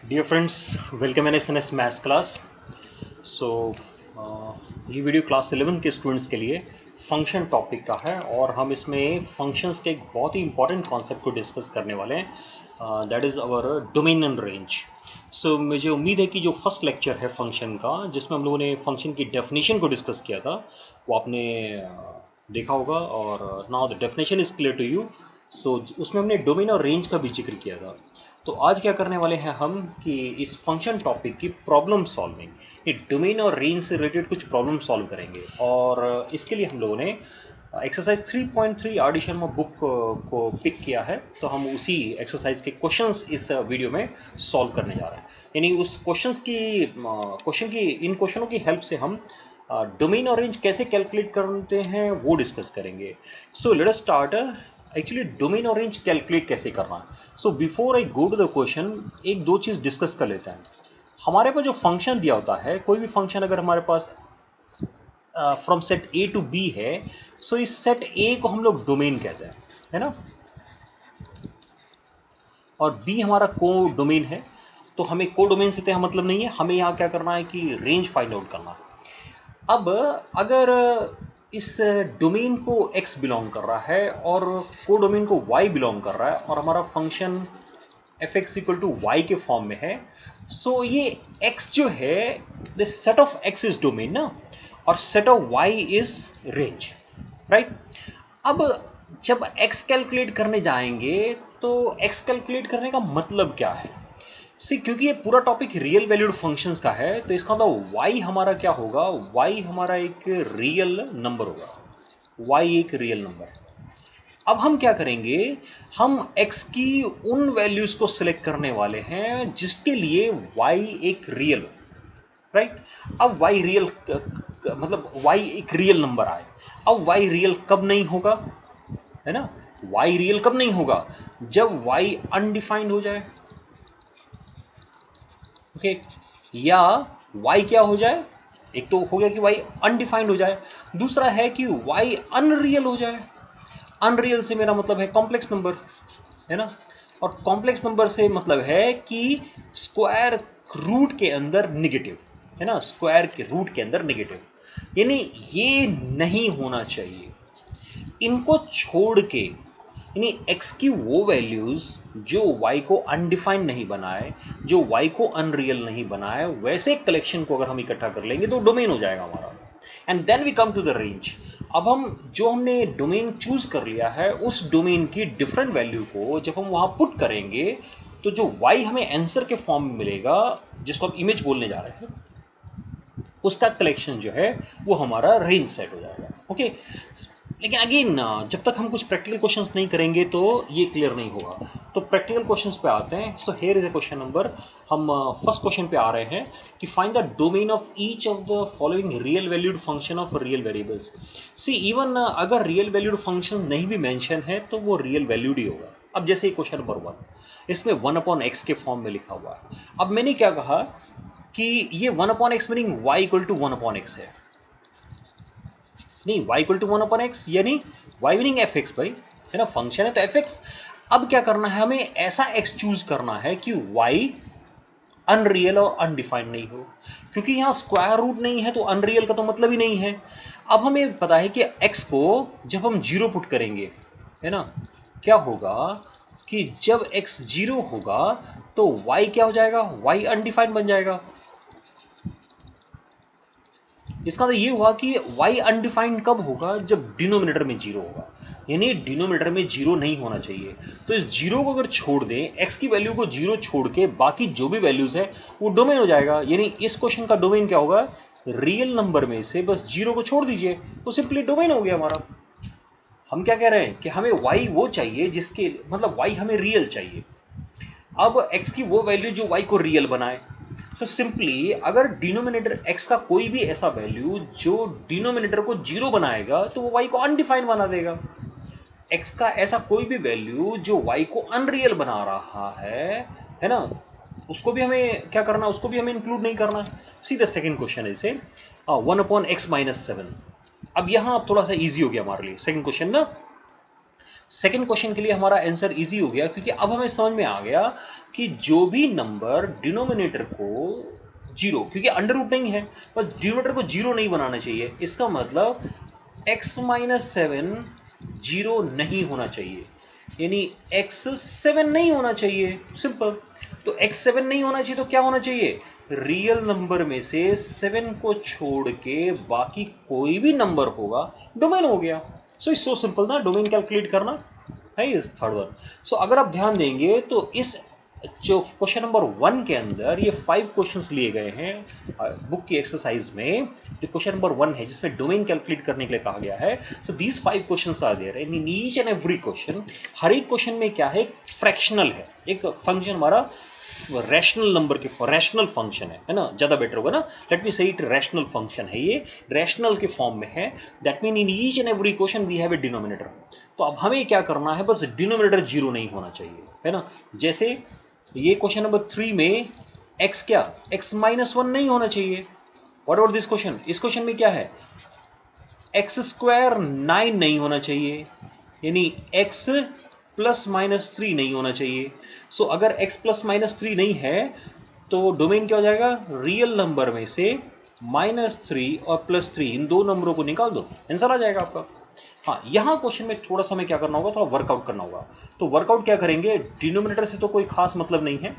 Dear friends, welcome in S maths class. So ये video class 11 के students के लिए फंक्शन टॉपिक का है और हम इसमें फंक्शंस के एक बहुत ही इंपॉर्टेंट कॉन्सेप्ट को डिस्कस करने वाले हैं, that is our domain and range. So मुझे उम्मीद है कि जो फर्स्ट लेक्चर है फंक्शन का, जिसमें हम लोगों ने फंक्शन की डेफिनेशन को डिस्कस किया था, वो आपने देखा होगा और now the definition is clear to you. So उसमें हमने डोमेन और रेंज का भी जिक्र किया था। तो आज क्या करने वाले हैं हम कि इस फंक्शन टॉपिक की प्रॉब्लम सॉल्विंग, ये डोमेन और रेंज से रिलेटेड कुछ प्रॉब्लम सॉल्व करेंगे। और इसके लिए हम लोगों ने एक्सरसाइज 3.3 आडिशन में बुक को पिक किया है, तो हम उसी एक्सरसाइज के क्वेश्चंस इस वीडियो में सॉल्व करने जा रहे हैं। यानी उस इन क्वेश्चनों की हेल्प से हम डोमेन और रेंज कैसे कैलकुलेट करते हैं वो डिस्कस करेंगे। So let us start. Actually domain और रेंज कैलकुलेट कैसे करना है। So before I go to the question, एक दो चीज डिस्कस कर लेते हैं। हमारे पास जो फंक्शन दिया होता है, कोई भी फंक्शन अगर हमारे पास from set A to B है, सो इस सेट ए को हम लोग डोमेन कहते हैं, है ना, और बी हमारा को डोमेन है। तो हमें को डोमेन से तो मतलब नहीं है, हमें यहाँ क्या करना है कि रेंज फाइंड आउट करना है। अब अगर इस डोमेन को x बिलोंग कर रहा है और को डोमेन को y बिलोंग कर रहा है और हमारा फंक्शन f(x = y) के फॉर्म में है, सो ये x जो है, the set of x is domain ना, और set of y is range, right. अब जब x कैलकुलेट करने जाएंगे तो x कैलकुलेट करने का मतलब क्या है। सी, क्योंकि ये पूरा टॉपिक रियल वैल्यूड फंक्शंस का है, तो इसका मतलब y हमारा क्या होगा, y हमारा एक रियल नंबर होगा, y एक रियल नंबर। अब हम क्या करेंगे, हम x की उन वैल्यूज को सिलेक्ट करने वाले हैं जिसके लिए y एक रियल हो, राइट। अब y रियल मतलब y एक रियल नंबर आए। अब y रियल कब नहीं होगा, है ना, y रियल कब नहीं होगा, जब y अनडिफाइंड हो जाए, ओके, या y क्या हो जाए। एक तो हो गया कि y अनडिफाइंड हो जाए, दूसरा है कि y अनरियल हो जाए। अनरियल से मेरा मतलब है कॉम्प्लेक्स नंबर, है ना, और कॉम्प्लेक्स नंबर से मतलब है कि स्क्वायर रूट के अंदर निगेटिव, है ना, स्क्वायर के रूट के अंदर निगेटिव। यानी ये नहीं होना चाहिए। इनको छोड़ के, यानी x की वो वैल्यूज जो y को अनडिफाइंड नहीं बनाए, जो y को अनरियल नहीं बनाए, वैसे कलेक्शन को अगर हम इकट्ठा कर लेंगे तो डोमेन हो जाएगा हमारा। And then we come to the range. अब हम जो हमने डोमेन चूज कर लिया है, उस डोमेन की डिफरेंट वैल्यू को जब हम वहां पुट करेंगे, तो जो y हमें आंसर के फॉर्म में मिलेगा, जिसको हम इमेज बोलने जा रहे हैं, उसका कलेक्शन जो है वो हमारा रेंज सेट हो जाएगा, ओके। लेकिन अगेन, जब तक हम कुछ प्रैक्टिकल क्वेश्चंस नहीं करेंगे तो ये क्लियर नहीं होगा। तो प्रैक्टिकल क्वेश्चंस पे आते हैं। So here is a question number, हम फर्स्ट क्वेश्चन पे आ रहे हैं कि find the domain of each of the following real valued function of real variables. See, even अगर रियल वैल्यूड फंक्शन नहीं भी मेंशन है तो वो रियल वैल्यूड ही होगा। अब जैसे क्वेश्चन नंबर 1, इसमें 1/x के फॉर्म में लिखा हुआ है। अब मैंने क्या कहा कि ये 1/x मीनिंग y = 1/x है, नहीं, y = 1/x यानी y मीनिंग fx भाई, है ना, फंक्शन है तो fx। अब क्या करना है, हमें ऐसा x चूज करना है कि y अनरियल और अनडिफाइंड नहीं हो, क्योंकि यहां स्क्वायर रूट नहीं है तो अनरियल का तो मतलब ही नहीं है। अब हमें पता है कि x को जब हम 0 पुट करेंगे, है ना, क्या होगा कि जब x 0 होगा तो y क्या हो जाएगा, y अनडिफाइंड बन जाएगा। इसका तो ये हुआ कि y अनडिफाइंड कब होगा, जब डिनोमिनेटर में 0 होगा, यानी डिनोमिनेटर में 0 नहीं होना चाहिए। तो इस 0 को अगर छोड़ दें, x की वैल्यू को 0 छोड़ के बाकी जो भी वैल्यूज है वो डोमेन हो जाएगा। यानी इस क्वेश्चन का डोमेन क्या होगा, रियल नंबर में से बस 0 को छोड़ दीजिए तो सिंपली डोमेन हो गया हमारा। हम क्या कह रहे हैं कि हमें y वो चाहिए जिसके मतलब y हमें रियल चाहिए। अब x की वो वैल्यू जो y को रियल बनाए। सो सिंपली अगर डिनोमिनेटर x का कोई भी ऐसा वैल्यू जो डिनोमिनेटर को 0 बनाएगा तो वो y को अनडिफाइंड बना देगा। x का ऐसा कोई भी वैल्यू जो y को अनरियल बना रहा है ना, उसको भी हमें क्या करना, उसको भी हमें इंक्लूड नहीं करना। सीधा सेकंड क्वेश्चन है इसे 1/x - 7। अब यहां थोड़ा सा इजी हो गया हमारे लिए सेकंड क्वेश्चन ना। सेकंड क्वेश्चन के लिए हमारा आंसर इजी हो गया, क्योंकि अब हमें समझ में आ गया कि जो भी नंबर डिनोमिनेटर को जीरो, क्योंकि अंडर रूट नहीं है, बस डिनोमिनेटर को जीरो नहीं बनाना चाहिए, इसका मतलब x माइनस 7 जीरो नहीं होना चाहिए, यानी x 7 नहीं होना चाहिए, सिंपल। तो x 7 नहीं होना चाहिए तो क्या होना चाहिए, रियल नंबर में से 7 को छोड़ के बाकी कोई भी नंबर होगा डोमेन हो गया। सो इट्स सो सिंपल ना डोमेन कैलकुलेट करना है इस थर्ड वन। सो अगर आप ध्यान देंगे तो इस जो क्वेश्चन नंबर 1 के अंदर ये 5 क्वेश्चंस लिए गए हैं बुक की एक्सरसाइज में, जो क्वेश्चन नंबर 1 है जिसमें डोमेन कैलकुलेट करने के लिए कहा गया है। So these 5 questions are there in each and every question. हर एक क्वेश्चन में क्या है, फ्रैक्शनल है, एक फंक्शन हमारा रैशनल नंबर के रैशनल फंक्शन है ना, ज्यादा बेटर होगा ना, लेट मी से इट रैशनल फंक्शन है, ये रैशनल के फॉर्म में है। That mean in each and every question we have a denominator. तो अब हमें क्या करना है, बस डिनोमिनेटर जीरो नहीं होना चाहिए, है ना। जैसे ये क्वेश्चन नंबर 3 में x क्या, x माइनस 1 नहीं होना चाहिए। व्हाट अबाउट दिस क्वेश्चन, इस क्वेश्चन में क्या है, x स्क्वायर 9 नहीं होना चाहिए, यानी x प्लस माइनस 3 नहीं होना चाहिए। सो अगर x प्लस माइनस 3 नहीं है तो डोमेन क्या हो जाएगा, रियल नंबर में से -3 और +3 इन दो नंबरों को निकाल दो, आंसर आ जाएगा आपका। हाँ, यहाँ क्वेश्चन में थोड़ा सा हमें क्या करना होगा, थोड़ा वर्कआउट करना होगा। तो वर्कआउट क्या करेंगे, डिनोमिनेटर से तो कोई खास मतलब नहीं है,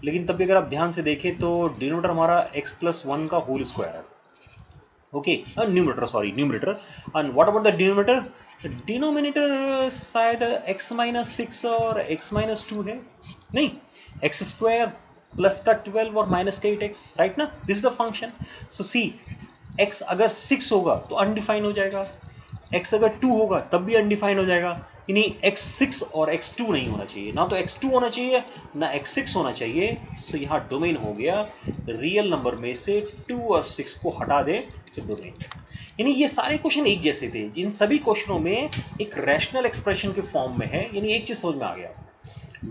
लेकिन तब भी अगर आप ध्यान से देखें तो डिनोमिनेटर हमारा x + 1 का होल स्क्वायर है। Okay, numerator, sorry numerator. And what about the denominator, denominator शायद x - 6 और x - 2 है, नहीं, x स्क्वायर प्लस का 12 और माइनस का 8x, राइट ना, this is the function. So see, x अगर 6 होगा तो अनडिफाइन हो जाएगा, x अगर 2 होगा तब भी अनडिफाइन हो जाएगा, यानी x6 और x2 नहीं होना चाहिए, ना तो x2 होना चाहिए ना x6 होना चाहिए। सो यहाँ डोमेन हो गया रियल नंबर में से 2 और 6 को हटा दे तो डोमेन। यानी ये सारे क्वेश्चन एक जैसे थे, जिन सभी क्वेश्चनों में एक रैशनल एक्सप्रेशन के फॉर्म में है, यानी एक चीज समझ में आ गया,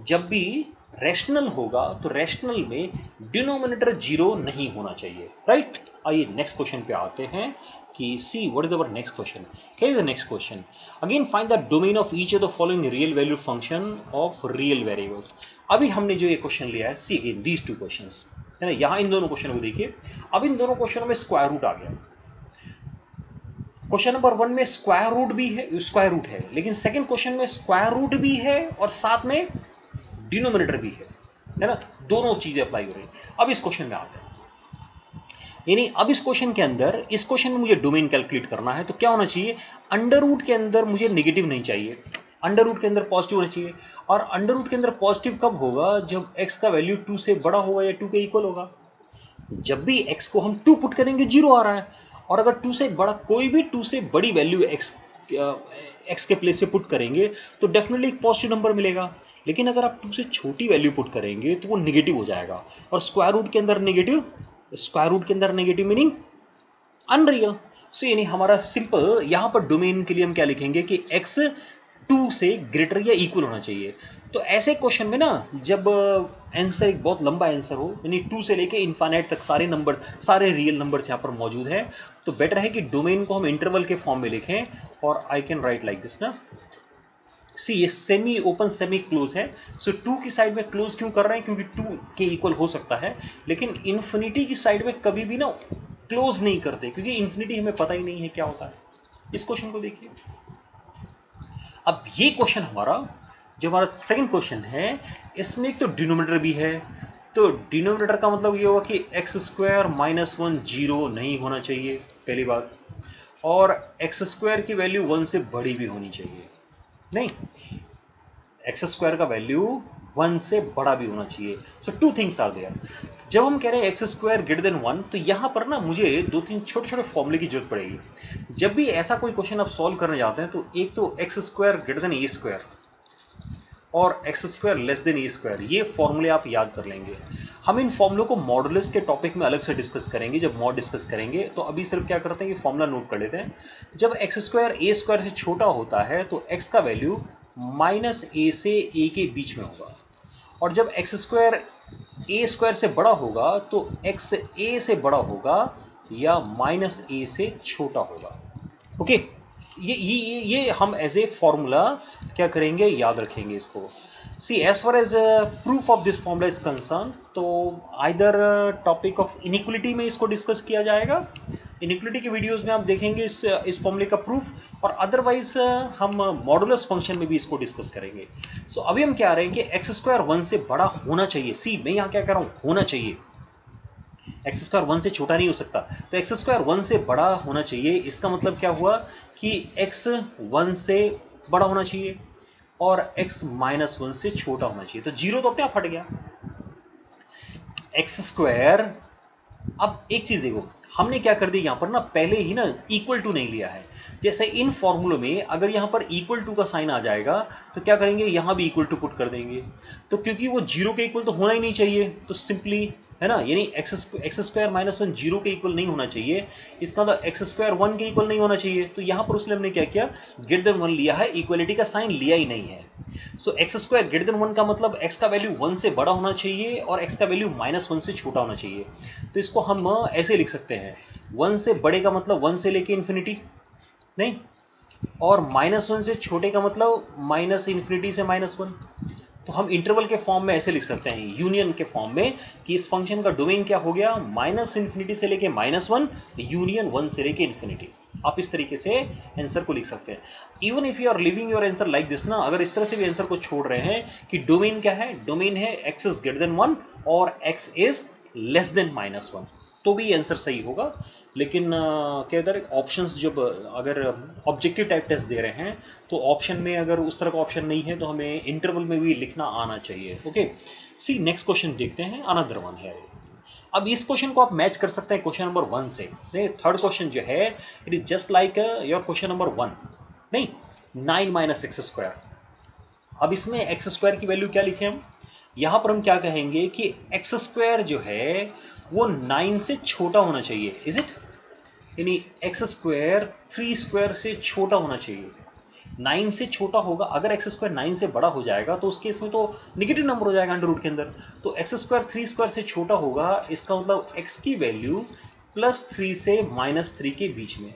जब भी रैशनल होगा तो रैशनल में डिनोमिनेटर जीरो नहीं होना चाहिए, राइट। आइए नेक्स्ट क्वेश्चन पे आते हैं कि see what is our next question. Here is the next question, again find the domain of each of the following real value function of real variables. अभी हमने जो ये क्वेश्चन लिया है, see again these two questions, है ना, यहां इन दोनों क्वेश्चन को देखिए। अब इन दोनों क्वेश्चनों में स्क्वायर रूट आ गया। क्वेश्चन नंबर 1 में स्क्वायर रूट भी है, स्क्वायर रूट है, लेकिन सेकंड क्वेश्चन में स्क्वायर रूट भी है और साथ में डिनोमिनेटर भी है ना, दोनों चीजें अप्लाई हो रही हैं। अब इस क्वेश्चन में आते हैं, यानी अब इस क्वेश्चन के अंदर, इस क्वेश्चन में मुझे डोमेन कैलकुलेट करना है, तो क्या होना चाहिए, अंडर रूट के अंदर मुझे नेगेटिव नहीं चाहिए, अंडर रूट के अंदर पॉजिटिव होना चाहिए। और अंडर रूट के अंदर पॉजिटिव कब होगा, जब x का वैल्यू 2 से बड़ा होगा या 2 के इक्वल होगा। जब भी x को हम 2 पुट करेंगे जीरो आ रहा है, और अगर 2 से बड़ा, कोई भी 2 से बड़ी वैल्यू x के प्लेस पे पुट करेंगे तो डेफिनेटली एक पॉजिटिव नंबर मिलेगा। लेकिन अगर आप 2 से छोटी वैल्यू पुट करेंगे तो वो नेगेटिव हो जाएगा, और स्क्वायर रूट के अंदर नेगेटिव, स्क्वायर रूट के अंदर नेगेटिव मीनिंग अनरियल। सो यानी हमारा सिंपल यहां पर डोमेन के लिए हम क्या लिखेंगे कि x 2 से ग्रेटर या इक्वल होना चाहिए। तो ऐसे क्वेश्चन में ना, जब आंसर एक बहुत लंबा आंसर हो, यानी 2 से लेके इनफाइनाइट तक सारे नंबर, सारे रियल नंबर्स यहां पर मौजूद हैं, तो बेटर है कि डोमेन को हम इंटरवल के फॉर्म में लिखें। और I can write like this ना, सी ये सेमी ओपन सेमी क्लोज है। सो 2 की साइड में क्लोज क्यों कर रहे हैं, क्योंकि 2 के इक्वल हो सकता है, लेकिन इन्फिनिटी की साइड में कभी भी ना क्लोज नहीं करते, क्योंकि इन्फिनिटी हमें पता ही नहीं है क्या होता है। इस क्वेश्चन को देखिए। अब ये क्वेश्चन हमारा, जो हमारा सेकंड क्वेश्चन है, इसमें एक तो डिनोमिनेटर भी है, तो डिनोमिनेटर का मतलब ये होगा कि एक्स स्क्वायर माइनस 1 जीरो नहीं होना चाहिए, पहली बात, और एक्स स्क्वायर की वैल्यू 1 से बड़ी भी होनी चाहिए, नहीं, एक्स स्क्वायर का वैल्यू 1 से बड़ा भी होना चाहिए। सो 2 थिंग्स आर देयर। जब हम कह रहे हैं एक्स स्क्वायर ग्रेटर देन 1, तो यहां पर ना मुझे 2-3 छोटे छोटे फॉर्मूले की जरूरत पड़ेगी। जब भी ऐसा कोई क्वेश्चन आप सॉल्व करने जाते हैं, तो एक तो एक्स स्क्वायर ग्रेटर देन ए स्क्वायर और एक्स स्क्वायर लेस देन ए स्क्वायर, ये फॉर्मूले आप याद कर लेंगे। हम इन फॉर्मूलों को मॉडुलस के टॉपिक में अलग से डिस्कस करेंगे, जब मॉड डिस्कस करेंगे। तो अभी सिर्फ क्या करते हैं कि फॉर्मूला नोट कर लेते हैं। जब एक्स स्क्वायर ए स्क्वायर से छोटा होता है तो एक्स का वैल्यू माइनस ए से ए के बीच में होगा, और जब एक्स स्क्वायर ए स्क्वायर से बड़ा होगा तो एक्स ए से बड़ा होगा या माइनस ए से छोटा होगा। ओके, ये हम एज ए फॉर्मूला क्या करेंगे, याद रखेंगे इसको। See as far as proof of this formula is concern, तो आइदर टॉपिक ऑफ इनइक्वलिटी में इसको डिस्कस किया जाएगा, इनइक्वलिटी के वीडियोस में आप देखेंगे इस फॉर्मूले का प्रूफ, और अदरवाइज हम मॉडुलस फंक्शन में भी इसको डिस्कस करेंगे। सो अभी हम क्या आ रहे हैं कि एक्स स्क्वायर 1 से बड़ा होना चाहिए। सी मैं यहाँ क्या कर रहा हूँ, होना चाहिए, एक्स स्क्वायर 1 से छोटा नहीं हो सकता, तो एक्स स्क्वायर 1 से बड़ा होना चाहिए। इसका मतलब क्या हुआ कि एक्स 1 से बड़ा होना चाहिए और x माइनस 1 से छोटा होना चाहिए, तो जीरो तो अपने आप हट गया। एक्स स्क्वायर, अब एक चीज देखो, हमने क्या कर दिया यहां पर ना, पहले ही ना इक्वल टू नहीं लिया है। जैसे इन फॉर्मूलों में अगर यहां पर इक्वल टू का साइन आ जाएगा तो क्या करेंगे, यहां भी इक्वल टू पुट कर देंगे, तो क्योंकि वो जीरो के इक्वल तो होना ही नहीं चाहिए, तो सिंपली है ना, यानी एक्स स्क्वायर माइनस 1 जीरो के इक्वल नहीं होना चाहिए, इसका मतलब एक्स स्क्वायर 1 के इक्वल नहीं होना चाहिए। तो यहां पर उसने हमने क्या किया, ग्रेटर देन 1 लिया है, इक्वलिटी का साइन लिया ही नहीं है। सो एक्स स्क्वायर ग्रेटर देन 1 का मतलब एक्स का वैल्यू 1 से बड़ा होना चाहिए और एक्स का वैल्यू माइनस 1 से छोटा होना चाहिए। तो इसको हम ऐसे लिख सकते हैं, 1 से बड़े का मतलब 1 से लेके इन्फिनिटी नहीं, और माइनस 1 से छोटे का मतलब माइनस इन्फिनिटी से माइनस 1। तो हम इंटरवल के फॉर्म में ऐसे लिख सकते हैं, यूनियन के फॉर्म में, कि इस फंक्शन का डोमेन क्या हो गया, माइनस इन्फिनिटी से लेके माइनस 1 यूनियन 1 से लेके इन्फिनिटी। आप इस तरीके से आंसर को लिख सकते हैं। Even if you are living your answer like this ना, अगर इस तरह से भी आंसर को छोड़ रहे हैं कि डोमेन क्या है, डोमेन है एक्स इज ग्रेटर देन 1 और x is less than minus 1, तो भी आंसर सही होगा। लेकिन क्या इधर ऑप्शंस जब अगर ऑब्जेक्टिव टाइप टेस्ट दे रहे हैं तो ऑप्शन में अगर उस तरह का ऑप्शन नहीं है तो हमें इंटरवल में भी लिखना आना चाहिए। ओके, सी नेक्स्ट क्वेश्चन देखते हैं, अनदर वन है। अब इस क्वेश्चन को आप मैच कर सकते हैं क्वेश्चन नंबर 1 से। नहीं, थर्ड क्वेश्चन जो है it is just like your question number 1। नहीं, 9 माइनस एक्स स्क्वायर। अब इसमें एक्स स्क्वायर की वैल्यू क्या लिखें हम, यहां पर हम क्या कहेंगे कि एक्स स्क्वायर जो है वो 9 से छोटा होना चाहिए, इज इट, यानी एक्स स्क्वायर 3 स्क्वायर से छोटा होना चाहिए। 9 से छोटा होगा, अगर एक्स स्क्वायर 9 से बड़ा हो जाएगा तो उस केस में तो निगेटिव नंबर हो जाएगा अंडर रूट के अंदर। तो एक्स स्क्वायर 3 स्क्वायर से छोटा होगा, इसका मतलब एक्स की वैल्यू +3 से -3 के बीच में।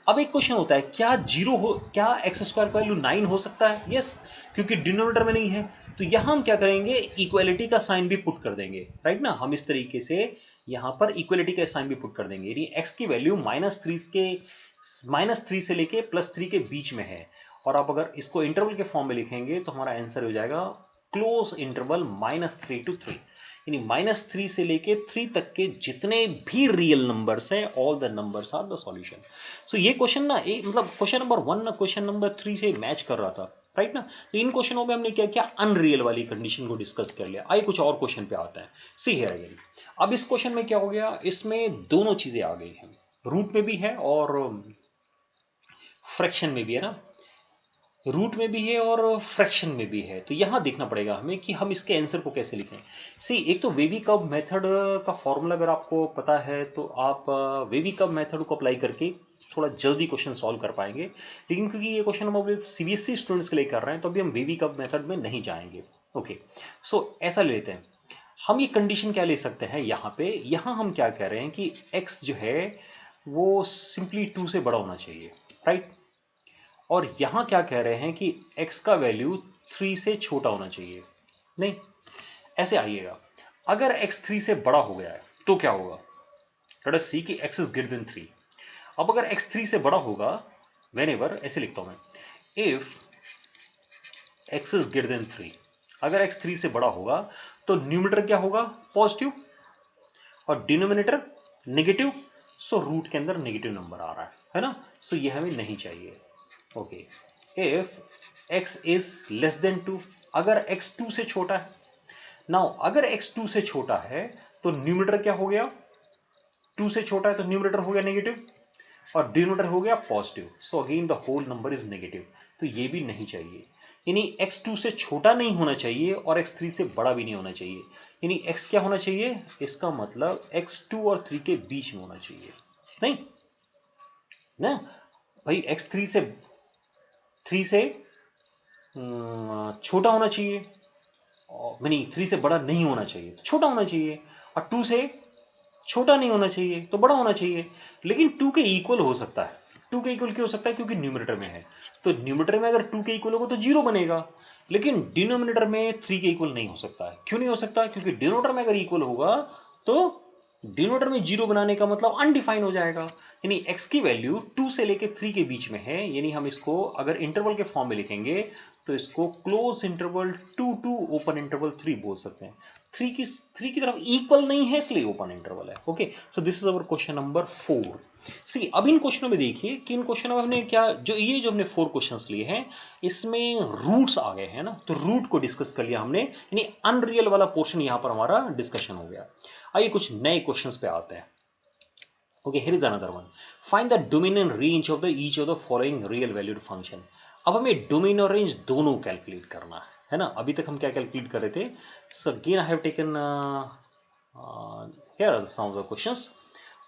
अब एक क्वेश्चन होता है, क्या जीरो हो, क्या एक्स स्क्वायर का वैल्यू 9 हो सकता है? यस, क्योंकि डिनोमिनेटर में नहीं है। तो यहां हम क्या करेंगे, इक्वालिटी का साइन भी पुट कर देंगे, राइट ना, हम इस तरीके से यहां पर इक्वालिटी का साइन भी पुट कर देंगे, यानी एक्स की वैल्यू -3 से लेके +3 के बीच में है। और आप अगर इसको इंटरवल के फॉर्म में लिखेंगे तो हमारा आंसर हो जाएगा क्लोज इंटरवल -3 to 3, यानी -3 से लेके 3 तक के जितने भी रियल नंबर्स हैं, all the numbers are the solution. So ये क्वेश्चन ना मतलब क्वेश्चन नंबर 1 ना क्वेश्चन नंबर 3 से मैच कर रहा था, राइट ना। तो इन क्वेश्चनों में हमने क्या किया, अनरियल वाली कंडीशन को डिस्कस कर लिया। आइए कुछ और क्वेश्चन पे आते हैं। सी हियर अगेन, अब इस क्वेश्चन में क्या हो गया, इसमें दोनों चीजें आ गई हैं, रूट में भी है और फ्रैक्शन में भी है ना, रूट में भी है और फ्रैक्शन में भी है। तो यहां देखना पड़ेगा हमें कि हम इसके आंसर को कैसे लिखें। सी, एक तो वेवी कव मेथड का फॉर्मूला अगर आपको पता है तो आप वेवी कव मेथड को अप्लाई करके थोड़ा जल्दी क्वेश्चन सॉल्व कर पाएंगे। लेकिन क्योंकि ये क्वेश्चन हम सीबीएसई स्टूडेंट्स के लिए कर रहे हैं तो अभी हम वेवी कव मेथड में नहीं जाएंगे। ओके, सो ऐसा लेते हैं, हम ये कंडीशन क्या ले सकते हैं यहाँ पे, यहाँ हम क्या कह रहे हैं कि x जो है वो सिंपली 2 से बड़ा होना चाहिए, राइट। और यहां क्या कह रहे हैं कि x का वैल्यू 3 से छोटा होना चाहिए। नहीं, ऐसे आइएगा, अगर x 3 से बड़ा हो गया है तो क्या होगा, लेट अस सी कि x इज ग्रेटर देन 3। अब अगर x 3 से बड़ा होगा, व्हेनेवर, ऐसे लिखता हूं मैं, if x is greater than 3, अगर x 3 से बड़ा होगा तो न्यूमरेटर क्या होगा, पॉजिटिव, और डिनोमिनेटर नेगेटिव। सो रूट के अंदर नेगेटिव नंबर आ रहा है ना, सो ये हमें नहीं चाहिए। Okay, if x is less than 2, अगर x 2 से छोटा है, नाउ अगर x 2 से छोटा है तो न्यूमरेटर क्या हो गया, 2 से छोटा है तो न्यूमरेटर हो गया नेगेटिव और डिनोमिनेटर हो गया positive. So again the whole number is negative, तो ये भी नहीं चाहिए। यानी x2 से छोटा नहीं होना चाहिए और x3 से बड़ा भी नहीं होना चाहिए, यानी x क्या होना चाहिए, इसका मतलब x2 और 3 के बीच में होना चाहिए। नहीं ना भाई, x3 से 3 से छोटा होना चाहिए, नहीं 3 से बड़ा नहीं होना चाहिए तो छोटा होना चाहिए, और 2 से छोटा नहीं होना चाहिए तो बड़ा होना चाहिए। लेकिन 2 के इक्वल हो सकता है, 2 के इक्वल क्यों हो सकता है? क्योंकि न्यूमरेटर में है। तो न्यूमरेटर में अगर 2 के इक्वल होगा तो 0 बनेगा, लेकिन डिनोमिनेटर में 3 के इक्वल नहीं हो सकता है। क्यों नहीं हो सकता? क्योंकि डिनोमिनेटर में अगर इक्वल होगा तो डिनोमिनेटर में 0 बनाने का मतलब अनडिफाइन हो जाएगा, यानी x की वैल्यू 2 से लेके 3 के बीच में है, यानी हम इसको अगर इंटरवल के फॉर्म में लिखेंगे तो इसको close interval 2 to open interval 3 बोल सकते हैं। 3 की तरफ इक्वल नहीं है इसलिए ओपन इंटरवल है। Okay, so this is our question number 4। सी अब इन क्वेश्चनों में देखिए कि इन क्वेश्चनों में हमने क्या, जो हमने 4 क्वेश्चंस लिए हैं इसमें रूट्स आ गए हैं ना, तो रूट को डिस्कस कर लिया हमने, यानी अनरियल वाला पोर्शन यहां पर हमारा डिस्कशन हो गया। आइए कुछ नए क्वेश्चंस पे आते हैं। Okay, here is another one, find the domain and range of the each of the following real valued function. अब हमें डोमेन और रेंज दोनों कैलकुलेट करना है ना। अभी तक हम क्या कैलकुलेट कर रहे थे? So again I have taken here are some of the questions.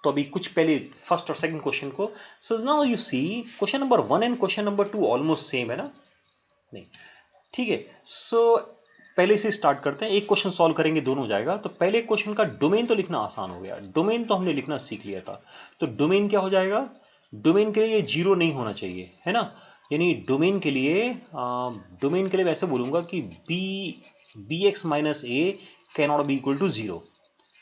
तो अभी कुछ पहले फर्स्ट और सेकंड क्वेश्चन को, so now you see question number 1 and question number 2 almost same है ना? नहीं, ठीक है। सो पहले से स्टार्ट करते हैं, एक क्वेश्चन सॉल्व करेंगे दोनों हो जाएगा। तो पहले क्वेश्चन का डोमेन तो लिखना आसान हो गया, डोमेन तो हमने लिखना सीख लिया था। तो डोमेन क्या हो जाएगा? डोमेन के लिए ये 0 नहीं होना चाहिए, है ना, यानी डोमेन के लिए वैसे बोलूंगा कि b x minus a can not be equal to 0।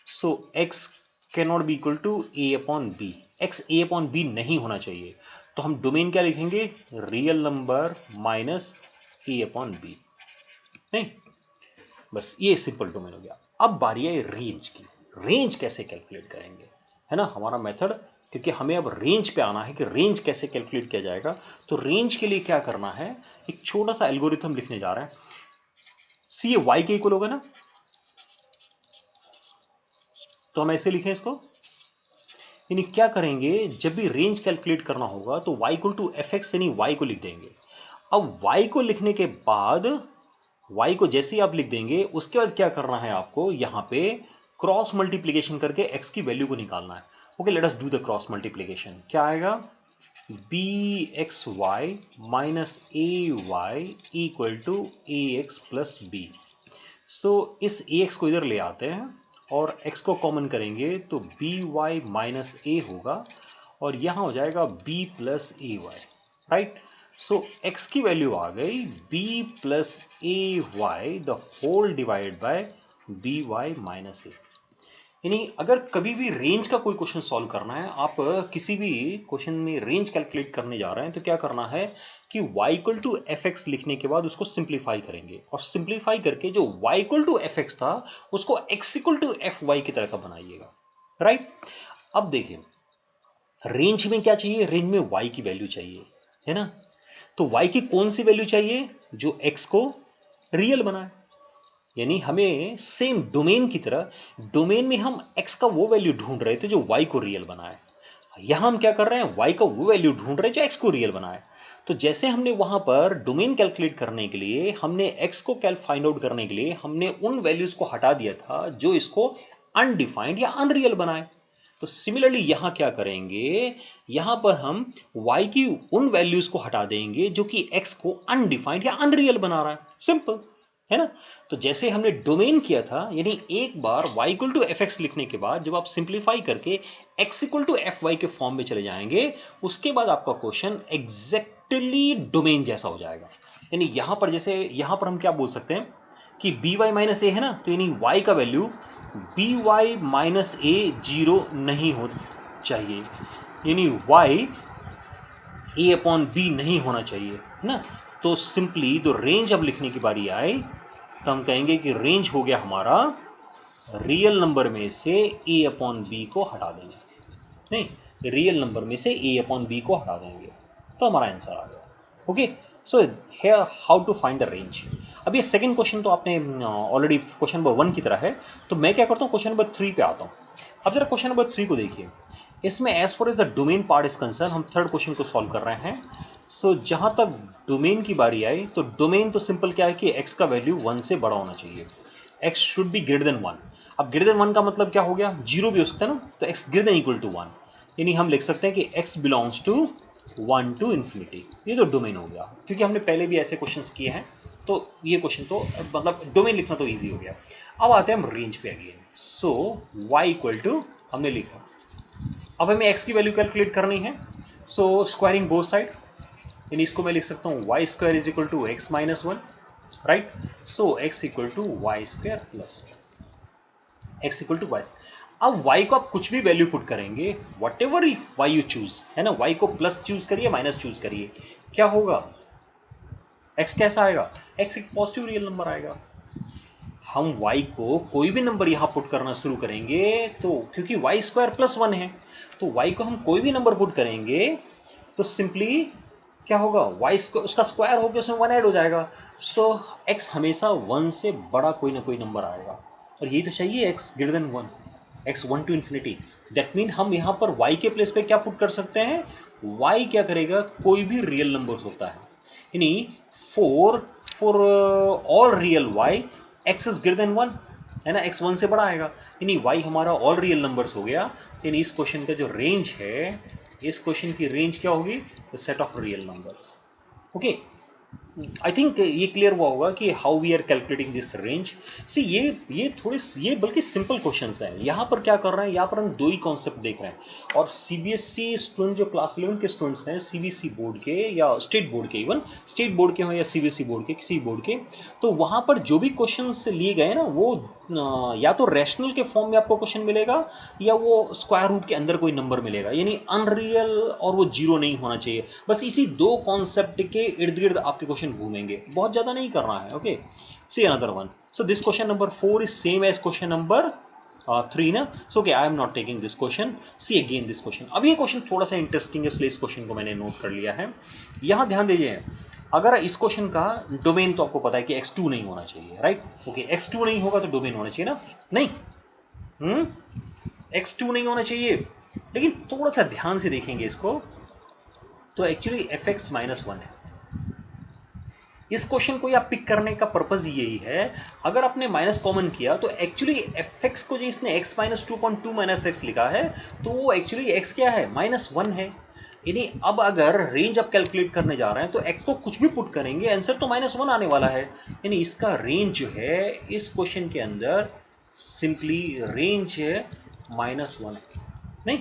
So x can not be equal to a upon b, x a upon b नहीं होना चाहिए। तो हम डोमेन क्या लिखेंगे? Real number minus a upon b. नहीं, बस ये सिंपल डोमेन हो गया। अब बारी है रेंज की। रेंज कैसे कैलकुलेट करेंगे, है ना हमारा मेथड, क्योंकि हमें अब रेंज पे आना है कि रेंज कैसे कैलकुलेट किया जाएगा। तो रेंज के लिए क्या करना है, एक छोटा सा एल्गोरिथम लिखने जा रहे हैं। सी ये वाई के इक्वल होगा ना, तो हम ऐसे लिखें इसको, यानी क्या करेंगे, जब भी रेंज कैलकुलेट करना होगा तो y equal to F x यानी y को लिख देंगे। अब y को लिखने के बाद, y को जैसे ही आप लिख देंगे उसके बाद क्या करना है आपको, यहां पे क्रॉस मल्टीप्लीकेशन करके x की वैल्यू को निकालना है। Okay, let us do the cross multiplication. क्या आएगा? B X Y minus A Y equal to A X plus B. So इस ax को इधर ले आते हैं और x को कॉमन करेंगे तो बी वाई माइनस ए होगा और यहां हो जाएगा b plus A Y, right. So x की वैल्यू आ गई b plus A Y the whole divide by B Y minus A. यानी अगर कभी भी रेंज का कोई क्वेश्चन सॉल्व करना है, आप किसी भी क्वेश्चन में रेंज कैलकुलेट करने जा रहे हैं, तो क्या करना है कि y equal to F x लिखने के बाद उसको सिंप्लीफाई करेंगे और सिंप्लीफाई करके जो y equal to F x था उसको x equal to F y की तरह का बनाइएगा, राइट। अब देखिए रेंज में क्या चाहिए, रेंज में y की वैल्यू चाहिए, है ना। तो y की कौन सी वैल्यू चाहिए? जो x को रियल बनाए, यानी हमें सेम डोमेन की तरह, डोमेन में हम x का वो वैल्यू ढूंढ रहे थे जो y को रियल बनाए, यहां हम क्या कर रहे हैं, y का वो वैल्यू ढूंढ रहे हैं जो x को रियल बनाए। तो जैसे हमने वहां पर डोमेन कैलकुलेट करने के लिए, हमने x को फाइंड आउट करने के लिए हमने उन वैल्यूज को हटा दिया था जो इसको अनडिफाइंड या अनरियल बनाए। तो सिमिलरली यहां क्या करेंगे, यहां पर हम y की उन वैल्यूज को हटा देंगे जो कि x को अनडिफाइंड या अनरियल बना रहा है, सिंपल, है ना। तो जैसे हमने डोमेन किया था, यानी एक बार y equal to F x लिखने के बाद जब आप सिंप्लीफाई करके x equal to F y के फॉर्म में चले जाएंगे, उसके बाद आपका क्वेश्चन एग्जैक्टली डोमेन जैसा हो जाएगा। यानी यहां पर जैसे यहां पर हम क्या बोल सकते हैं कि बी वाई माइनस ए है ना, तो यानी y का वैल्यू बी वाई माइनस ए 0 नहीं हो चाहिए, यानी y ए अपॉन बी नहीं होना चाहिए, है ना। तो सिंपली तो रेंज अब लिखने की बारी आए तो हम कहेंगे कि रेंज हो गया हमारा रियल नंबर में से a अपॉन बी को हटा देंगे, नहीं, रियल नंबर में से a अपॉन बी को हटा देंगे, तो हमारा आंसर आ गया। Okay, so here how to find the range. अब ये सेकंड क्वेश्चन तो आपने ऑलरेडी क्वेश्चन नंबर 1 की तरह है, तो मैं क्या करता हूँ क्वेश्चन नंबर 3 पे आता हूँ। अब जरा क्वेश्चन नंबर 3 को देखिए, इसमें as far as the domain part is concern हम थर्ड क्वेश्चन को सॉल्व कर रहे हैं। सो जहां तक डोमेन की बारी आई, तो डोमेन तो सिंपल क्या है कि x का वैल्यू 1 से बड़ा होना चाहिए, x should be greater than 1। अब ग्रेटर देन 1 का मतलब क्या हो गया, 0 भी हो सकता है ना, तो x greater than equal to 1, यानी हम लिख सकते हैं कि x belongs to 1 to infinity. ये तो डोमेन हो गया, क्योंकि हमने पहले भी ऐसे क्वेश्चंस किए हैं, तो ये क्वेश्चन तो मतलब डोमेन लिखना तो ईजी हो गया। अब आते हैं हम रेंज पे again. So y equal to हमने लिखा, अब हमें x की वैल्यू कैलकुलेट करनी है, सो स्क्वायरिंग बोथ साइड, यानी इसको मैं लिख सकता हूँ y square is equal to x minus one, right. So x equal to y square plus x equal to y. अब y को आप कुछ भी वैल्यू पुट करेंगे, whatever y you choose, है ना, y को प्लस चूज करिए माइनस चूज करिए, क्या होगा, x कैसा आएगा, x एक पॉजिटिव रियल नंबर आएगा। हम y को कोई भी नंबर यहां पुट करना शुरू करेंगे तो क्योंकि y स्क्वायर प्लस वन है, तो y को हम कोई भी नंबर पुट करेंगे तो सिंपली क्या होगा, y उसका स्क्वायर होकर उसमें वन ऐड हो जाएगा। सो x हमेशा वन से बड़ा कोई ना कोई नंबर आएगा, और यही तो चाहिए, x greater then one, x one two infinity. That mean हम यहाँ पर y के प्लेस पे क्या पुट कर सकते हैं, y क्या करेगा, कोई भी रियल नंबर होता है, यानी for all real y x is greater than one, है ना, x वन से बड़ा आएगा, यानी y हमारा ऑल रियल नंबर्स हो गया। यानी इस क्वेश्चन का जो रेंज है, इस क्वेश्चन की रेंज क्या होगी, set of real numbers. Okay, I think ये क्लियर हुआ होगा कि how we are calculating this range. See ये थोड़े ये बल्कि सिंपल क्वेश्चंस हैं। यहाँ पर क्या कर रहे हैं, यहाँ पर हम दो ही कॉन्सेप्ट देख रहे हैं, और सीबीएसई स्टूडेंट जो क्लास 11 के स्टूडेंट्स हैं, सीबीएसई बोर्ड के या स्टेट बोर्ड के, इवन स्टेट बोर्ड के हों या सीबीएसई बोर्ड के, किसी बोर्ड के, तो वहाँ पर जो भी क्वेश्चंस लिए गए ना, वो या तो रैशनल के फॉर्म में आपको क्वेश्चन मिलेगा या वो स्क्वायर रूट के अंदर कोई नंबर मिलेगा, यानी अनरियल और वो जीरो नहीं होना चाहिए। बस इसी दो कॉन्सेप्ट के इर्द गिर्द आपके क्वेश्चन घूमेंगे, बहुत ज्यादा नहीं करना है। Okay, see another one. So this question number 4 is same as question number 3 ना। So okay, I am not taking this question. See again this question. अब ये क्वेश्चन थोड़ा सा इंटरेस्टिंग है, इसलिए इस क्वेश्चन को मैंने नोट कर लिया है। यहां ध्यान दीजिए, अगर इस क्वेश्चन का डोमेन तो आपको पता है कि x2 नहीं होना चाहिए, राइट। ओके, x2 नहीं होगा तो डोमेन होना चाहिए ना, नहीं, x2 नहीं होना चाहिए, लेकिन थोड़ा सा ध्यान से देखेंगे इसको तो एक्चुअली fx माइनस वन है। इस क्वेश्चन को आप पिक करने का पर्पज यही है, अगर आपने माइनस कॉमन किया तो एक्चुअली fx को जो इसने x माइनस 2.2 माइनस एक्स लिखा है, तो वो एक्चुअली x क्या है, माइनस वन है। यानी अब अगर रेंज आप कैलकुलेट करने जा रहे हैं तो x को कुछ भी पुट करेंगे, आंसर तो माइनस वन आने वाला है। यानी इसका रेंज जो है इस क्वेश्चन के अंदर सिंपली रेंज है माइनस वन, नहीं,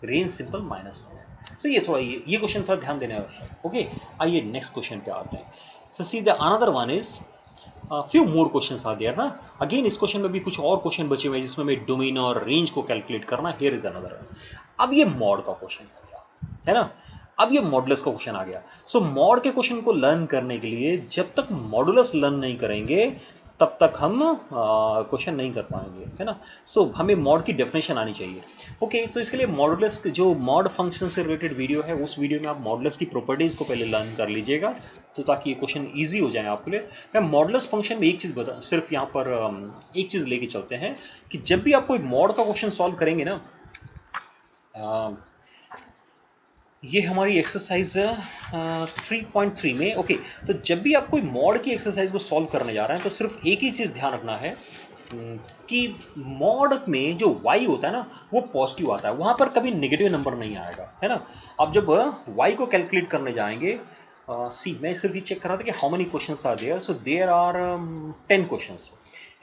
रेंज सिंपल माइनस वन है। सो ये थोड़ा ये क्वेश्चन थोड़ा ध्यान देने वाला। ओके, आइए नेक्स्ट क्वेश्चन पे आते हैं। So see the another one is few more questions are there ना। अगेन इस क्वेश्चन में भी कुछ और क्वेश्चन बचे हुए हैं जिसमें हमें डोमेन और रेंज को कैलकुलेट करना। Here is another. अब ये मॉड का क्वेश्चन है ना, अब ये मॉडुलस का क्वेश्चन आ गया। सो मॉड के क्वेश्चन को लर्न करने के लिए जब तक मॉडुलस लर्न नहीं करेंगे तब तक हम क्वेश्चन नहीं कर पाएंगे, है ना। सो हमें मॉड की डेफिनेशन आनी चाहिए। ओके, सो इसके लिए मॉडुलस जो मॉड फंक्शन से रिलेटेड वीडियो है, उस वीडियो में आप मॉडुलस की प्रॉपर्टीज को पहले लर्न कर लीजिएगा, तो ताकि ये क्वेश्चन ईजी हो जाए आपके लिए। मैं मॉडुलस फंक्शन में एक चीज़ बता, सिर्फ यहाँ पर एक चीज़ लेके चलते हैं कि जब भी आप कोई मॉड का क्वेश्चन सॉल्व करेंगे ना, ये हमारी एक्सरसाइज 3.3 में। ओके, तो जब भी आप कोई मॉड की एक्सरसाइज को सॉल्व करने जा रहे हैं तो सिर्फ एक ही चीज़ ध्यान रखना है कि मॉड में जो y होता है ना वो पॉजिटिव आता है, वहाँ पर कभी नेगेटिव नंबर नहीं आएगा, है ना। अब जब y को कैलकुलेट करने जाएंगे, सी मैं सिर्फ ये चेक कर रहा था कि how many questions are there. So there are 10 questions.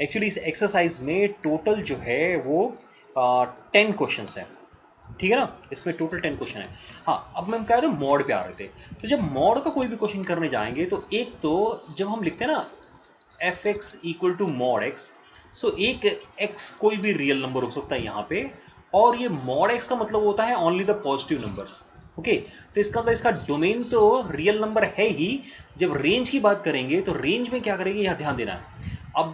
Actually इस एक्सरसाइज में टोटल जो है वो 10 क्वेश्चंस हैं, ठीक है ना, इसमें टोटल 10 क्वेश्चन है। हाँ, अब हम कह रहे थे मॉड पे आ रहे थे। तो जब मॉड का कोई भी क्वेश्चन करने जाएंगे तो एक तो जब हम लिखते हैं ना fx equal to mod x, so एक x कोई भी रियल नंबर हो सकता है यहाँ पे, और ये मॉड x का मतलब होता है only the positive numbers. Okay, तो इसका मतलब इसका डोमेन तो रियल नंबर है ही। जब रेंज की बात करेंगे तो रेंज में क्या करेंगे, यहाँ ध्यान देना है। अब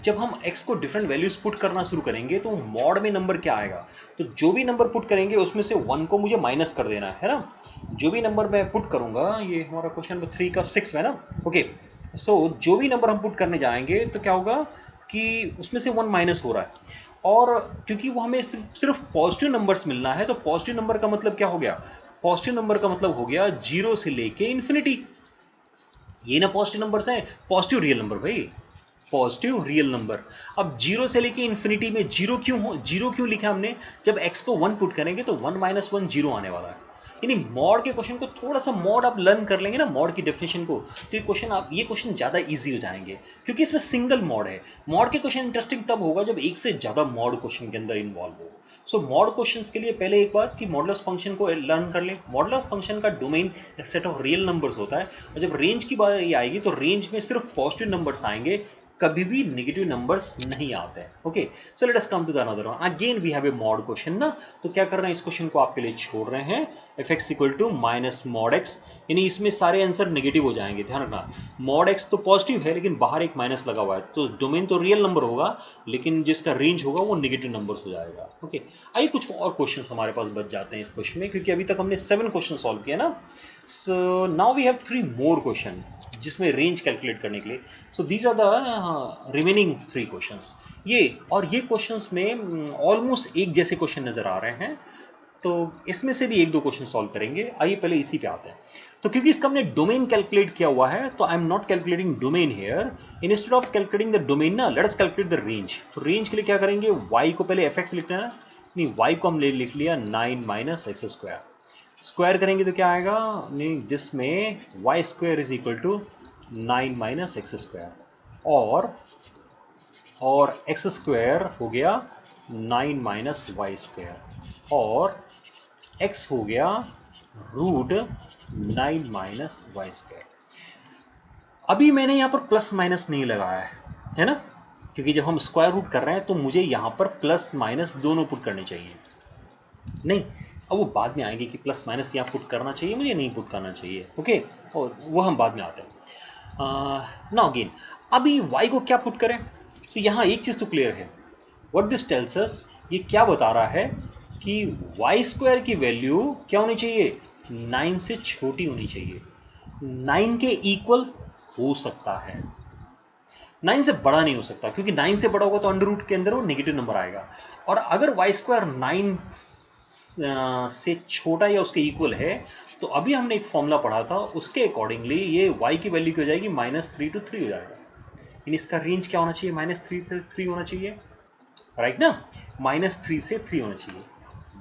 जब हम x को डिफरेंट वैल्यूज पुट करना शुरू करेंगे तो मॉड में नंबर क्या आएगा, तो जो भी नंबर पुट करेंगे उसमें से 1 को मुझे माइनस कर देना है ना। जो भी नंबर मैं पुट करूंगा, ये हमारा क्वेश्चन नंबर 3 का 6 है ना। ओके, सो जो भी नंबर हम पुट करने जाएंगे तो क्या होगा कि उसमें से 1 माइनस हो रहा है, और क्योंकि वो हमें सिर्फ पॉजिटिव नंबर्स मिलना है, तो पॉजिटिव नंबर का मतलब क्या हो गया, पॉजिटिव नंबर का मतलब हो गया 0 से लेके इन्फिनिटी। ये ना पॉजिटिव नंबर्स हैं, पॉजिटिव रियल नंबर भाई, पॉजिटिव रियल नंबर। अब 0 से लेके इन्फिनिटी में जीरो क्यों लिखा हमने, जब x को 1 पुट करेंगे तो 1 माइनस 1 जीरो आने वाला है। यानी मॉड के क्वेश्चन को थोड़ा सा मॉड आप लर्न कर लेंगे ना, मॉड की डेफिनेशन को, तो ये क्वेश्चन ज़्यादा ईजी हो जाएंगे, क्योंकि इसमें सिंगल मॉड है। मॉड के क्वेश्चन इंटरेस्टिंग तब होगा जब एक से ज़्यादा मॉड क्वेश्चन के अंदर इन्वॉल्व हो। सो मॉड क्वेश्चंस के लिए पहले एक बात कि मॉडुलस फंक्शन को लर्न कर लें। मॉडुलस फंक्शन का डोमेन एक सेट ऑफ रियल नंबर्स होता है, और जब रेंज की बात ये आएगी तो रेंज में सिर्फ पॉजिटिव नंबर्स आएंगे, कभी भी नेगेटिव नंबर्स नहीं आते हैं। Okay, so let us come to the another one. Again we have a mod question ना, तो क्या कर रहे हैं, इस क्वेश्चन को आपके लिए छोड़ रहे हैं। F x equal to minus mod x, यानी इसमें सारे आंसर नेगेटिव हो जाएंगे, ध्यान रखना। मॉड एक्स तो पॉजिटिव है लेकिन बाहर एक माइनस लगा हुआ है, तो डोमेन तो रियल नंबर होगा लेकिन जिसका रेंज होगा वो नेगेटिव नंबर्स हो जाएगा। ओके, आइए कुछ और क्वेश्चंस हमारे पास बच जाते हैं इस क्वेश्चन में, क्योंकि अभी तक हमने 7 क्वेश्चन सॉल्व किया ना। So now we have 3 more question जिसमें रेंज कैलकुलेट करने के लिए। So these are the remaining 3 questions. ये क्वेश्चंस में ऑलमोस्ट एक जैसे क्वेश्चन नजर आ रहे हैं, तो इसमें से भी 1-2 क्वेश्चन सॉल्व करेंगे। आइए पहले इसी पे आते हैं। तो क्योंकि इसका हमने डोमेन कैलकुलेट किया हुआ है, तो I am not calculating domain here. Instead of calculating the domain ना, let us calculate the range. तो रेंज के लिए क्या करेंगे, y को पहले fx लिखना है, नहीं y को हम लिख लिया 9 माइनस एक्स स्क्वायर। स्क्वायर करेंगे तो क्या आएगा, नहीं जिसमें y square is equal to 9 minus x square, और एक्स स्क्वायर हो गया 9 माइनस वाई स्क्वायर, और x हो गया रूट 9 माइनस वाई स्क्वायर। अभी मैंने यहां पर प्लस माइनस नहीं लगाया है ना, क्योंकि जब हम स्क्वायर रूट कर रहे हैं तो मुझे यहां पर प्लस माइनस दोनों पुट करने चाहिए। नहीं, अब वो बाद में आएंगे कि प्लस माइनस यहाँ पुट करना चाहिए मुझे, नहीं पुट करना चाहिए। ओके, और वो हम बाद में आते हैं। नाउ अगेन, अभी y को क्या पुट करें। सो यहाँ एक चीज तो क्लियर है, व्हाट दिस टेल्स अस, ये क्या बता रहा है कि वाई स्क्वायर की वैल्यू क्या होनी चाहिए, 9 से छोटी होनी चाहिए। 9 के इक्वल हो सकता है, 9 से बड़ा नहीं हो सकता, क्योंकि 9 से बड़ा होगा तो अंडर रूट के अंदर वो नेगेटिव नंबर आएगा। और अगर वाई स्क्वायर 9 से छोटा या उसके इक्वल है, तो अभी हमने एक फॉर्मूला पढ़ा था, उसके अकॉर्डिंगली ये y की वैल्यू क्या हो जाएगी, -3 to 3 हो जाएगा। यानी इसका रेंज क्या होना चाहिए, -3 से 3 होना चाहिए, राइट ना, -3 से 3 होना चाहिए।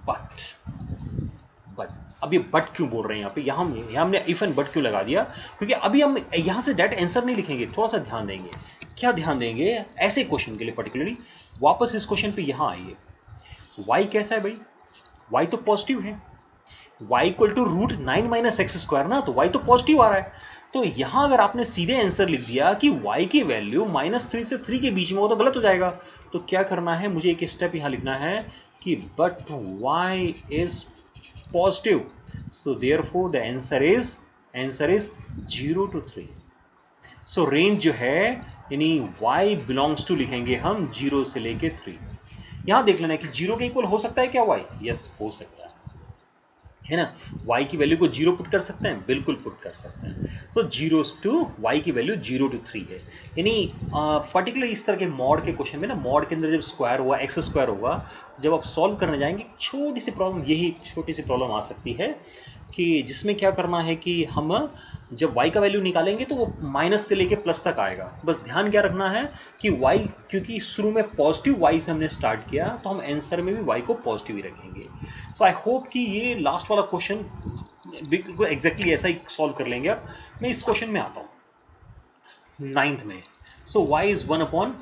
बट अब ये बट क्यों बोल रहे हैं यहाँ पे, यहाँ हमने इफ एंड बट क्यों लगा दिया, क्योंकि अभी हम यहाँ से डायरेक्ट आंसर नहीं लिखेंगे, थोड़ा सा ध्यान देंगे। क्या ध्यान देंगे, ऐसे क्वेश्चन के लिए पर्टिकुलरली। वापस इस क्वेश्चन पे यहाँ आइए, y कैसा है भाई, y तो पॉजिटिव है, y equal to root 9 minus x square ना, तो y तो पॉजिटिव आ रहा है। तो यहां अगर आपने सीधे आंसर लिख दिया कि y की वैल्यू -3 से 3 के बीच में हो, तो गलत हो जाएगा। तो क्या करना है, मुझे एक स्टेप यहां लिखना है कि but y is positive, so therefore the answer is 0 to 3। So range जो है, यानी y बिलोंग्स टू लिखेंगे हम 0 से लेके 3। यहां देख लेना कि 0 के इक्वल हो सकता है क्या y, यस हो सकता है ना। y की वैल्यू को 0 पुट कर सकते हैं, बिल्कुल पुट कर सकते हैं। सो 0 टू y की वैल्यू 0 to 3 है। यानी पर्टिकुलर इस तरह के मॉड के क्वेश्चन में ना, मॉड के अंदर जब स्क्वायर हुआ, एक्स स्क्वायर होगा, तो जब आप सॉल्व करने जाएंगे, छोटी सी प्रॉब्लम, यही छोटी सी प्रॉब्लम आ सकती है कि जिसमें क्या करना है कि हम जब y का वैल्यू निकालेंगे तो वो माइनस से लेके प्लस तक आएगा। बस ध्यान क्या रखना है कि y, क्योंकि शुरू में पॉजिटिव y से हमने स्टार्ट किया, तो हम आंसर में भी y को पॉजिटिव ही रखेंगे। सो आई होप कि ये लास्ट वाला क्वेश्चन बिल्कुल एग्जैक्टली ऐसा ही सॉल्व कर लेंगे। अब मैं इस क्वेश्चन में आता हूँ 9th में। So y is 1 upon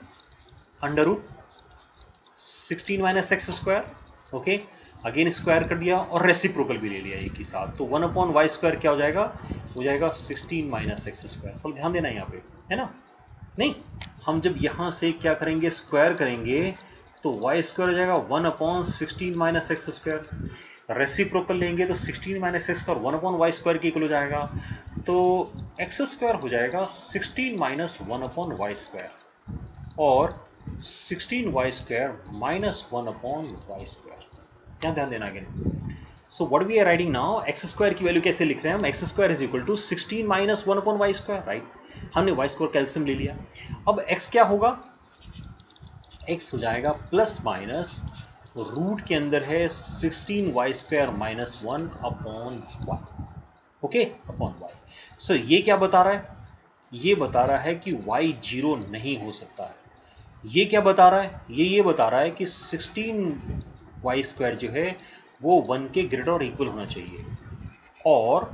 under root 16 minus x square. Okay, again square कर दिया और रेसिप्रोकल भी ले लिया एक ही साथ, तो 1 अपॉन वाई स्क्वायर क्या हो जाएगा, 16 माइनस एक्स स्क्वायर। थोड़ा ध्यान देना यहाँ पे, है ना। नहीं, हम जब यहाँ से क्या करेंगे, स्क्वायर करेंगे, तो वाई स्क्वायर हो जाएगा 1 upon 16 minus x square. Reciprocal लेंगे तो 16 minus x square 1 upon y square के इक्वल हो जाएगा, तो एक्स स्क्वायर हो जाएगा 16 माइनस 1 अपॉन वाई स्क्वायर, और 16 Y square minus 1 upon y square. क्या ध्यान देना आगे। So what we are writing now, x square की वैल्यू कैसे लिख रहे हैं हम, x square is equal to 16 minus 1 upon y square, right. हमने वाई स्क्वायर कैल्सियम ले लिया। अब एक्स क्या होगा, एक्स हो जाएगा प्लस माइनस रूट के अंदर है 16 Y square minus 1 upon Y, okay, upon Y. So ये क्या बता रहा है, ये बता रहा है कि y 0 नहीं हो सकता है। ये क्या बता रहा है, ये बता रहा है कि 16 वाई स्क्वायर जो है वो 1 के ग्रेटर और इक्वल होना चाहिए। और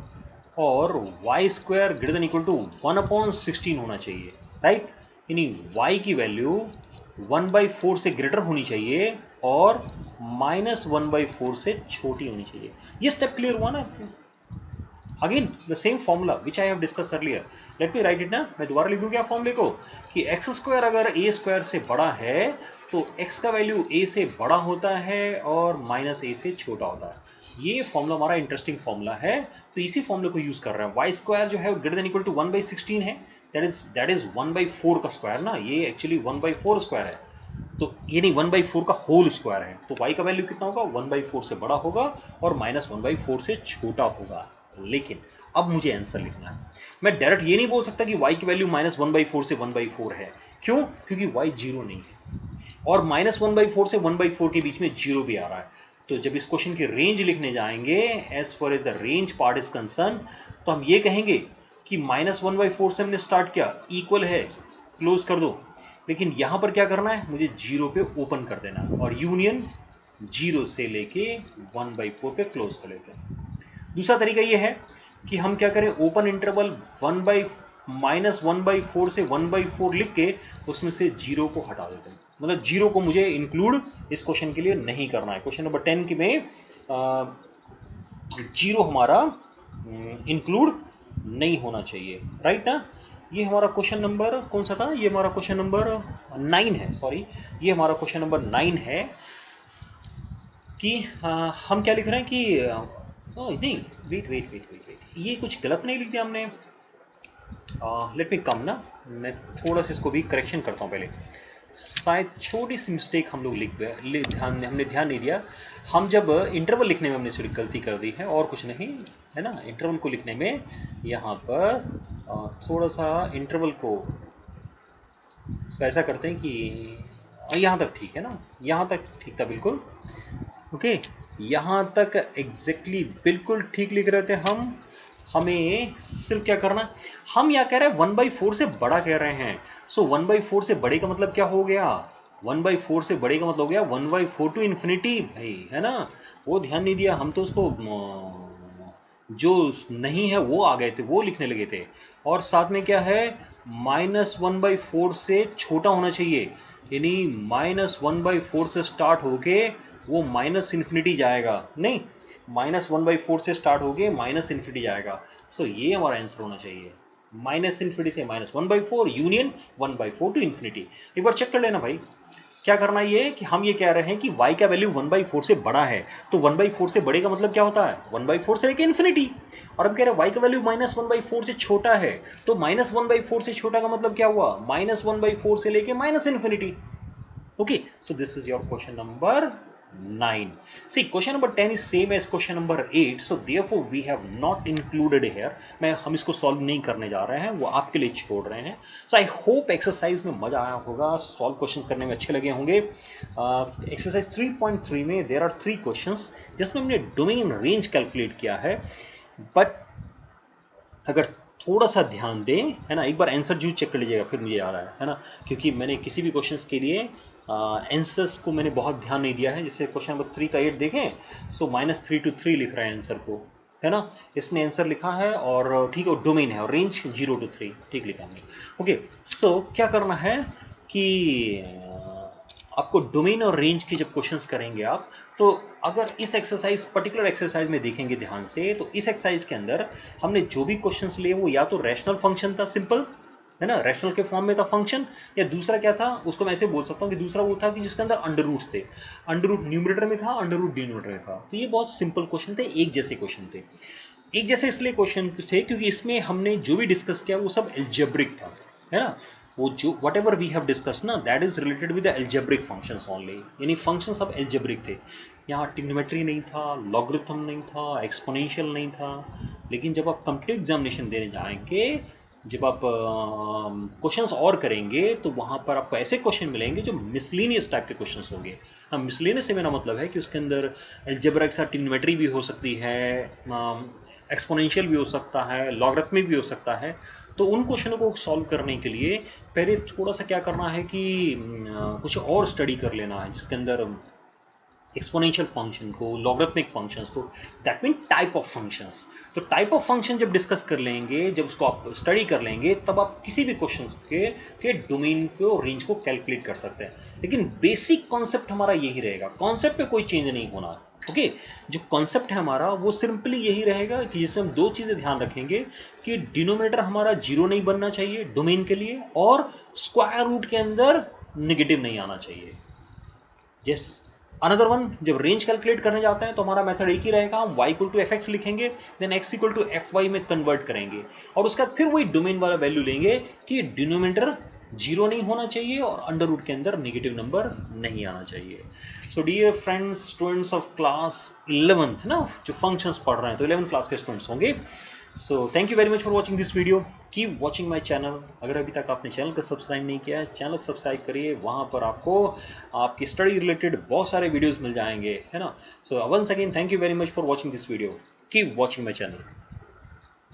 y square greater than equal to 1/16 होना चाहिए, राइट। यानी y की वैल्यू 1/4 से ग्रेटर होनी चाहिए और -1/4 से छोटी होनी चाहिए। ये स्टेप क्लियर हुआ ना आपको? Again the same formula which I have discuss earlier, let me right it ना। मैं दोबारा लिख दूं क्या फॉर्मूले को, कि एक्स स्क्वायर अगर ए स्क्वायर से बड़ा है तो एक्स का वैल्यू ए से बड़ा होता है और माइनस ए से छोटा होता है। ये फॉर्मूला हमारा इंटरेस्टिंग फॉर्मूला है, तो इसी फॉर्मूले को यूज कर रहे हैं। वाई स्क्वायर जो है ग्रेटर देन इक्वल टू 1/16 है, दैट इज 1/4 का स्क्वायर ना, ये एक्चुअली 1/4 स्क्वायर है, तो ये नहीं 1/4 का होल स्क्वायर है। तो y का वैल्यू कितना होगा, 1/4 से बड़ा होगा और -1/4 से छोटा होगा। लेकिन अब मुझे आंसर लिखना है, मैं डायरेक्ट ये नहीं बोल सकता कि y की वैल्यू -1/4 से 1/4 है। क्यों? क्योंकि y जीरो नहीं है और -1/4 से 1/4 के बीच में जीरो भी आ रहा है। तो जब इस क्वेश्चन की रेंज लिखने जाएंगे, as far as the range part is concern, तो हम ये कहेंगे कि -1/4 से हमने स्टार्ट किया, इक्वल है, क्लोज कर दो। लेकिन यहां पर क्या करना है, मुझे जीरो पे ओपन कर देना है और यूनियन जीरो से लेके 1/4 पे क्लोज कर लेते हैं। दूसरा तरीका ये है कि हम क्या करें, ओपन इंटरवल -1/4 से 1/4 लिख के उसमें से जीरो को हटा देते हैं। मतलब जीरो को मुझे इंक्लूड इस क्वेश्चन के लिए नहीं करना है। क्वेश्चन नंबर 10 में जीरो हमारा इंक्लूड नहीं होना चाहिए, राइट ना। ये हमारा क्वेश्चन नंबर कौन सा था, ये हमारा क्वेश्चन नंबर 9 है, सॉरी, ये हमारा क्वेश्चन नंबर 9 है कि हम क्या लिख रहे हैं कि नहीं, wait wait wait wait wait, ये कुछ गलत नहीं लिख दिया हमने। लेट मी कम ना, मैं थोड़ा सा इसको भी करेक्शन करता हूँ पहले। शायद छोटी सी मिस्टेक हम लोग हमने ध्यान नहीं दिया। हम जब इंटरवल लिखने में हमने थोड़ी गलती कर दी है और कुछ नहीं है ना। इंटरवल को लिखने में यहाँ पर थोड़ा सा इंटरवल को ऐसा करते हैं कि यहाँ तक ठीक है ना, यहाँ तक ठीक था बिल्कुल, ओके, यहाँ तक एग्जैक्टली बिल्कुल ठीक लिख रहे थे हम। हमें सिर्फ क्या करना, हम यहाँ कह रहे हैं 1/4 से बड़ा कह रहे हैं। सो 1/4 से बड़े का मतलब क्या हो गया, 1/4 से बड़े का मतलब हो गया 1/4 टू इन्फिनिटी भाई, है ना। वो ध्यान नहीं दिया हम, तो उसको जो नहीं है वो आ गए थे, वो लिखने लगे थे। और साथ में क्या है, -1/4 से छोटा होना चाहिए, यानी -1/4 से स्टार्ट होके वो माइनस इन्फिनिटी जाएगा, नहीं, -1/4 से स्टार्ट होके माइनस इन्फिनिटी जाएगा। सो ये हमारा आंसर होना चाहिए, माइनस इन्फिनिटी से -1/4 यूनियन 1/4 टू इन्फिनिटी। एक बार चेक कर लेना भाई, क्या करना ये कि हम ये कह रहे हैं कि y का वैल्यू 1/4 से बड़ा है, तो 1/4 से बड़े का मतलब क्या होता है, 1/4 से लेके इन्फिनिटी। और हम कह रहे हैं y का वैल्यू -1/4 से छोटा है, तो -1/4 से छोटा का मतलब क्या हुआ, -1/4 से लेके minus infinity. Okay, so this is your question number 9. See, question number 10 is same as question number 8, so therefore we have not included here. हम इसको solve नहीं करने जा रहे हैं, वो आपके लिए छोड़ रहे हैं। So I hope exercise में मजा आया होगा, solve questions करने में अच्छे लगे होंगे। Exercise 3.3 में there are 3 questions जिसमें हमने domain range calculate किया है, but अगर थोड़ा सा ध्यान दें, है ना, एक बार आंसर जरूर चेक कर लीजिएगा, फिर मुझे याद आया, है ना, क्योंकि मैंने किसी भी क्वेश्चंस के लिए आंसर्स को मैंने बहुत ध्यान नहीं दिया है। जैसे क्वेश्चन नंबर 3 का 8 देखें, सो -3 to 3 लिख रहा है आंसर को, है ना, इसमें आंसर लिखा है और ठीक है, डोमेन है और रेंज 0 to 3 ठीक लिखा हमने। ओके, सो क्या करना है कि आपको डोमेन और रेंज के जब क्वेश्चंस करेंगे आप, तो अगर इस एक्सरसाइज पर्टिकुलर एक्सरसाइज में देखेंगे ध्यान से, तो इस एक्सरसाइज के अंदर हमने जो भी क्वेश्चंस लिए वो या तो रैशनल फंक्शन था, सिंपल, है ना, रैशनल के फॉर्म में था फंक्शन, या दूसरा क्या था, उसको मैं ऐसे बोल सकता हूँ कि दूसरा वो था कि जिसके अंदर अंडर रूट्स थे, अंडर रूट न्यूमरेटर में था, अंडर रूट डिनोमिनेटर में था। तो ये बहुत सिंपल क्वेश्चन थे, एक जैसे क्वेश्चन थे। एक जैसे इसलिए क्वेश्चन थे क्योंकि इसमें हमने जो भी डिस्कस किया वो सब एल्जेब्रिक था, है ना। वो जो whatever we have discuss ना, that is related with the algebraic functions only, यानी फंक्शन सब एल्जेब्रिक थे। यहाँ ट्रिग्नोमेट्री नहीं था, लॉगरिथम नहीं था, एक्सपोनेंशियल नहीं था। लेकिन जब आप कम्पिटिटिव एग्जामिनेशन देने जाएंगे, जब आप क्वेश्चंस और करेंगे, तो वहाँ पर आपको ऐसे क्वेश्चन मिलेंगे जो मिसलिनियस टाइप के क्वेश्चंस होंगे। हाँ, मिसलिनियस से मेरा मतलब है कि उसके अंदर एल्जेब्रा के साथ ट्रिग्नोमेट्री भी हो सकती है, एक्सपोनेंशियल भी हो सकता है, लॉगरिथमिक भी हो सकता है। तो उन क्वेश्चनों को सॉल्व करने के लिए पहले थोड़ा सा क्या करना है कि कुछ और स्टडी कर लेना है, जिसके अंदर एक्सपोनेंशियल फंक्शन को, लॉगरिथमिक फंक्शंस को, that mean type of functions. तो टाइप ऑफ फंक्शन जब डिस्कस कर लेंगे, जब उसको आप स्टडी कर लेंगे, तब आप किसी भी क्वेश्चन के डोमेन को, रेंज को कैलकुलेट कर सकते हैं। लेकिन बेसिक कॉन्सेप्ट हमारा यही रहेगा, कॉन्सेप्ट पे कोई चेंज नहीं होना। ओके, जो कॉन्सेप्ट है हमारा वो सिंपली यही रहेगा कि जिसमें हम दो चीजें ध्यान रखेंगे कि डिनोमिनेटर हमारा जीरो नहीं बनना चाहिए डोमेन के लिए, और स्क्वायर रूट के अंदर नेगेटिव नहीं आना चाहिए। यस, अनदर वन, जब रेंज कैलकुलेट करने जाते हैं तो हमारा मेथड एक ही रहेगा, हम y equal to F X लिखेंगे, then x equal to F Y में कन्वर्ट करेंगे, और उसके बाद फिर वही डोमेन वाला वैल्यू लेंगे कि डिनोमिनेटर जीरो नहीं होना चाहिए और अंडर रूट के अंदर नेगेटिव नंबर नहीं आना चाहिए। So dear friends, students of class 11th ना, जो फंक्शंस पढ़ रहे हैं, तो 11th क्लास के स्टूडेंट्स होंगे। So thank you very much for watching this video, keep watching my channel. अगर अभी तक आपने चैनल को सब्सक्राइब नहीं किया है, चैनल सब्सक्राइब करिए, वहाँ पर आपको आपकी स्टडी रिलेटेड बहुत सारे वीडियोस मिल जाएंगे, है ना। So once again thank you very much for watching this video, keep watching my channel.